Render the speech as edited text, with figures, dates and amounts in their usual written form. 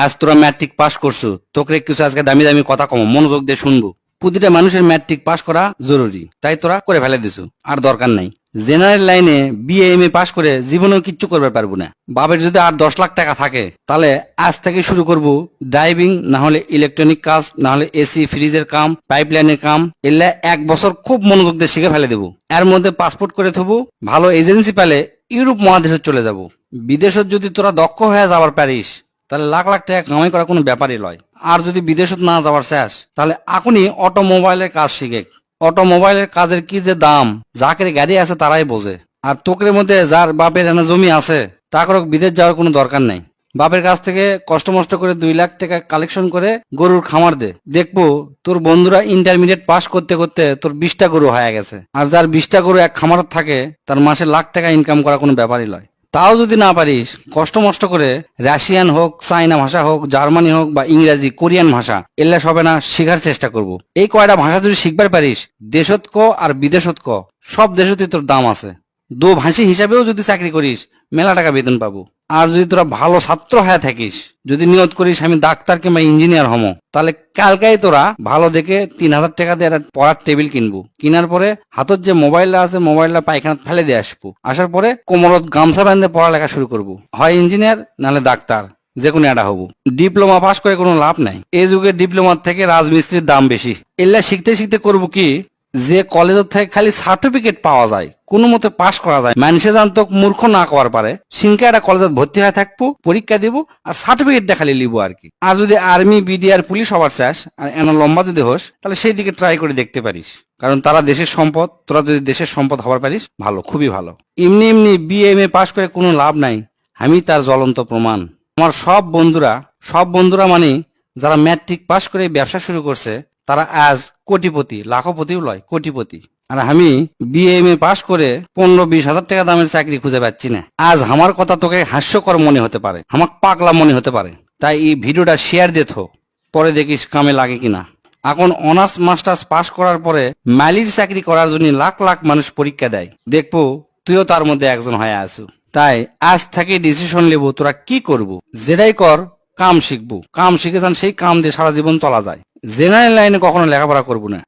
আজ তোরা matric pass করছো, তোকে কিছু আজকে দামি দামি কথা কম, মনোযোগ দিয়ে শুনবো। প্রতিটা মানুষের ম্যাট্রিক পাস করা জরুরি, তাই তোরা করে ফেলে দিছো, আর দরকার নাই। জেনারেল লাইনে বিএ এম এ পাস করে জীবনেও কিচ্ছু করবে পারবো না। বাপের যদি 8-10 লাখ টাকা থাকে, তাহলে আজ থেকে শুরু করব ড্রাইভিং, না হলে ইলেকট্রনিক কাজ, না হলে এসি ফ্রিজের কাম, পাইপ লাইনের কাম। এলে 1 বছর খুব মনোযোগ দিয়ে শিখে ফেলে দেবো। এর মধ্যে পাসপোর্ট করে থবো, ভালো এজেন্সি পেলে ইউরোপ মহাদেশে চলে যাব। বিদেশত যদি তোরা দক্ষ হয়ে যাবার পারিস, তাহলে লাখ লাখ টাকা কামাই করা কোনো ব্যাপারই লয়। আর যদি বিদেশত না যাওয়ার শেষ, তাহলে এখনই অটোমোবাইলের কাজ শিখে। অটোমোবাইলের কাজের কি যে দাম, যাকের গাড়ি আছে তারাই বোঝে। আর তোকের মধ্যে যার বাপের এনে জমি আছে, তাকে বিদেশ যাওয়ার কোনো দরকার নাই। বাপের কাছ থেকে কষ্ট মষ্ট করে 2 লাখ টাকা কালেকশন করে গরুর খামার দে, দেখবো তোর বন্ধুরা ইন্টারমিডিয়েট পাস করতে করতে তোর 20টা গরু হয়ে গেছে। আর যার 20টা গরু এক খামার থাকে, তার মাসে লাখ টাকা ইনকাম করা কোনো ব্যাপারই লয়। তাও যদি না পারিস, কষ্ট মষ্ট করে রাশিয়ান হোক, চাইনা ভাষা হোক, জার্মানি হোক বা ইংরেজি, কোরিয়ান ভাষা, এল্লা সবে না শেখার চেষ্টা করব। এই কয়টা ভাষা যদি শিখবার পারিস, দেশত ক আর বিদেশত ক, সব দেশতেই তোর দাম আছে। দো ভাষী হিসাবেও যদি চাকরি করিস, মেলা টাকা বেতন পাবো। আর যদি তোরা ভালো ছাত্র হয়ে থাকিস, যদি নিয়ত করিস আমি ডাক্তার কিংবা ইঞ্জিনিয়ার হমো, তাহলে কালকাই তোরা ভালো দেখে 3000 টাকা দিয়ে একটা পড়ার টেবিল কিনবো। কিনার পরে হাতত যে মোবাইলটা আছে, মোবাইলটা পায়খানা ফেলে দিয়ে আসবো। আসার পরে কোমরত গামছা বাঁধে পড়ালেখা শুরু করবো। হয় ইঞ্জিনিয়ার, নাহলে ডাক্তার, যে কোনো একটা হবো। ডিপ্লোমা পাস করে কোনো লাভ নাই। এই যুগে ডিপ্লোমার থেকে রাজমিস্ত্রির দাম বেশি। এল্লা শিখতে শিখতে করবো কি, যে কলেজ থেকে খালি সার্টিফিকেট পাওয়া যায়, কোনো মতে পাস করা যায়, মানুষে জানতো মূর্খ না করার পারে, সিংকা একটা কলেজে ভর্তি হয়ে থাকবো, পরীক্ষা দিব, আর সার্টিফিকেটটা খালি লিবো আর কি। আর যদি আর্মি, বিডিআর, পুলিশ হবার চাস, আর এনা লম্বা যদি হোস, তাহলে সেই দিকে ট্রাই করে দেখতে পারিস। কারণ তারা দেশের সম্পদ, তোরা যদি দেশের সম্পদ হবার পারিস, ভালো, খুবই ভালো। এমনি এমনি বিএ এম এ পাস করে কোনো লাভ নাই, আমি তার জ্বলন্ত প্রমাণ। আমার সব বন্ধুরা মানে যারা ম্যাট্রিক পাস করে ব্যবসা শুরু করছে, তারা আজ কোটিপতি, লাখপতিও লয়, কোটিপতি। আর আমি বিএ এম এ পাস করে 15-20 হাজার টাকা দামের চাকরি খুঁজে পাচ্ছি না। আজ আমার কথা তোকে হাস্যকর মনে হতে পারে, আমার পাগলা মনে হতে পারে, তাই এই ভিডিওটা শেয়ার দে থো, পরে দেখিস কামে লাগে কিনা। এখন অনার্স মাস্টার্স পাস করার পরে মালির চাকরি করার জন্য লাখ লাখ মানুষ পরীক্ষা দেয়, দেখবো তুইও তার মধ্যে একজন হয়ে আসু। তাই আজ থেকে ডিসিশন নেব, তোরা কি করবো। যেটাই কর, কাম শিখবো, কাম শিখে যান, সেই কাম দিয়ে সারা জীবন চলা যায়। জেনারেল লাইনে কখনো লেখাপড়া করবো না।